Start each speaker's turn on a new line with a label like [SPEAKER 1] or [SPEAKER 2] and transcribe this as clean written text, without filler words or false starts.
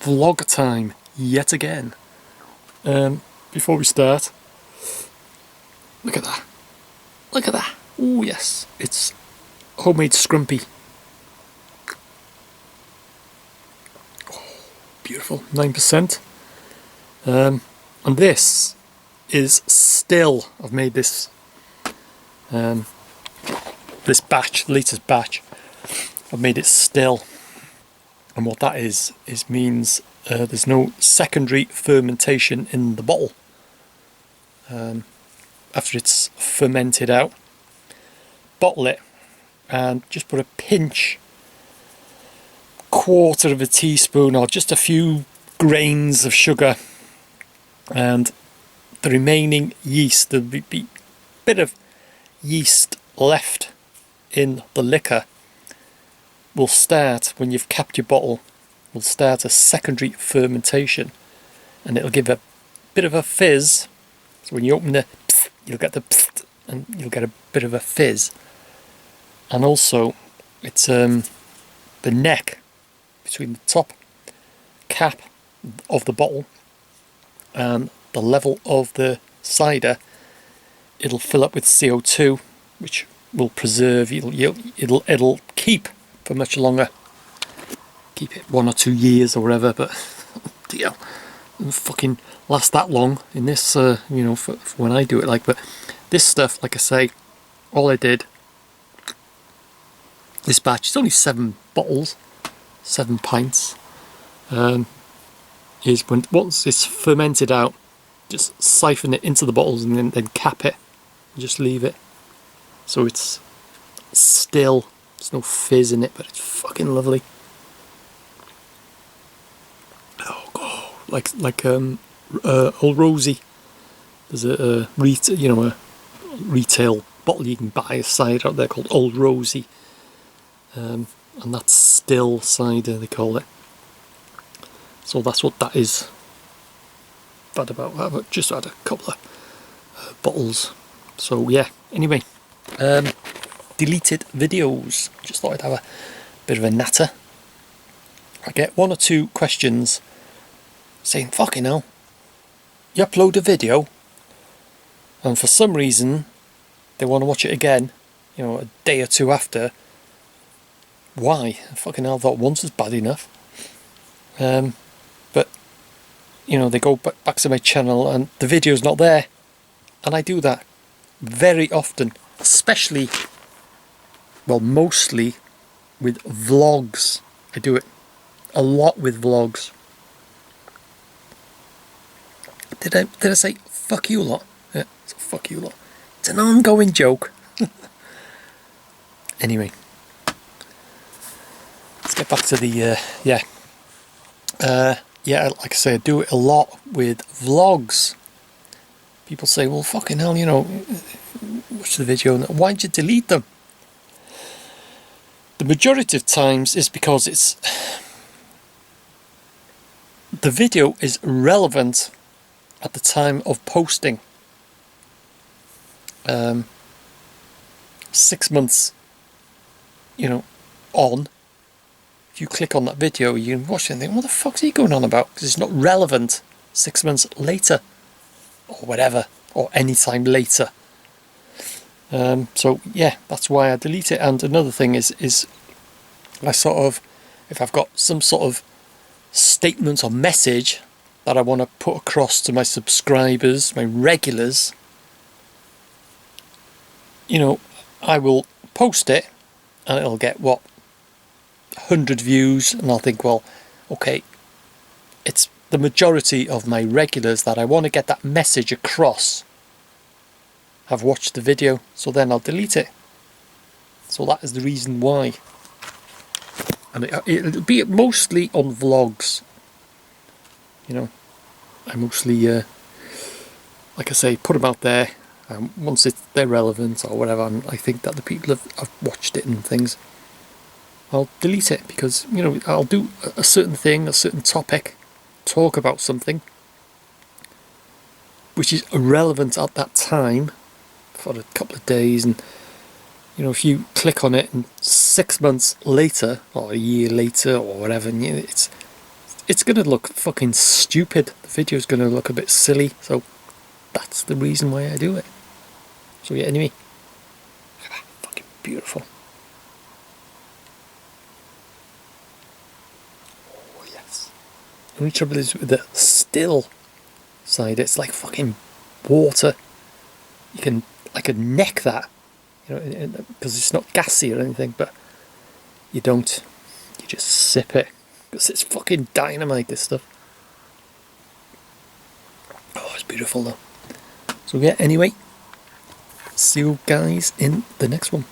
[SPEAKER 1] vlog time yet again. Before we start, look at that. Look at that. Oh yes, it's homemade Scrumpy. Oh, beautiful, 9%. And this is still, I've made this this batch, latest batch, I've made it still. And what that is means there's no secondary fermentation in the bottle after it's fermented out. Bottle it and just put a pinch, quarter of a teaspoon or just a few grains of sugar, and the remaining yeast, there'll be a bit of yeast left in the liquor, will start, when you've capped your bottle, will start a secondary fermentation, and it'll give a bit of a fizz. So when you open the psst, you'll get the psst, and you'll get a bit of a fizz. And also it's the neck between the top cap of the bottle and the level of the cider, it'll fill up with CO2, which will preserve, it'll keep for much longer, keep it 1 or 2 years or whatever, but dear, it'll fucking last that long in this, you know, for when I do it. Like, but this stuff, like I say, all I did, this batch, it's only 7 bottles, 7 pints, is when once it's fermented out, just siphon it into the bottles and then cap it and just leave it. So it's still, there's no fizz in it, but it's fucking lovely. Oh god, like Old Rosie. There's a retail bottle you can buy of cider out there called Old Rosie, and that's still cider, they call it. So that's what that is. I've just had a couple of bottles. So yeah, anyway, deleted videos. Just thought I'd have a bit of a natter. I get 1 or 2 questions saying, fucking hell, you upload a video and for some reason they want to watch it again, you know, a day or 2 after. Why? Fucking hell, I thought once was bad enough. But you know, they go back to my channel and the video's not there, and I do that very often, especially, well, mostly with vlogs. I do it a lot with vlogs. Did I say fuck you lot? Yeah, so fuck you lot. It's an ongoing joke. Anyway, let's get back to the yeah, like I say, I do it a lot with vlogs. People say, well, fucking hell, you know, watch the video, and why'd you delete them? The majority of times is because the video is relevant at the time of posting. 6 months, you know, on, if you click on that video, you can watch it and think, what the fuck's he going on about? Because it's not relevant 6 months later, or whatever, or any time later. So yeah, that's why I delete it. And another thing is I sort of, if I've got some sort of statement or message that I want to put across to my subscribers, my regulars, you know, I will post it and it'll get, what, 100 views, and I'll think, well, okay, it's the majority of my regulars that I want to get that message across have watched the video, so then I'll delete it. So that is the reason why. And it'll be mostly on vlogs, you know. I mostly, like I say, put them out there. Once they're relevant or whatever, and I think that the people have watched it and things, I'll delete it, because, you know, I'll do a certain thing, a certain topic, talk about something which is irrelevant at that time for a couple of days, and, you know, if you click on it and 6 months later or a year later or whatever, and it's it's going to look fucking stupid. The video's going to look a bit silly, so that's the reason why I do it. So yeah, anyway, look at that, fucking beautiful. Oh yes. The only trouble is with the still cider, it's like fucking water. I could neck that, you know, because it's not gassy or anything, but you don't. You just sip it, because it's fucking dynamite, this stuff. Oh, it's beautiful though. So yeah, anyway, see you guys in the next one.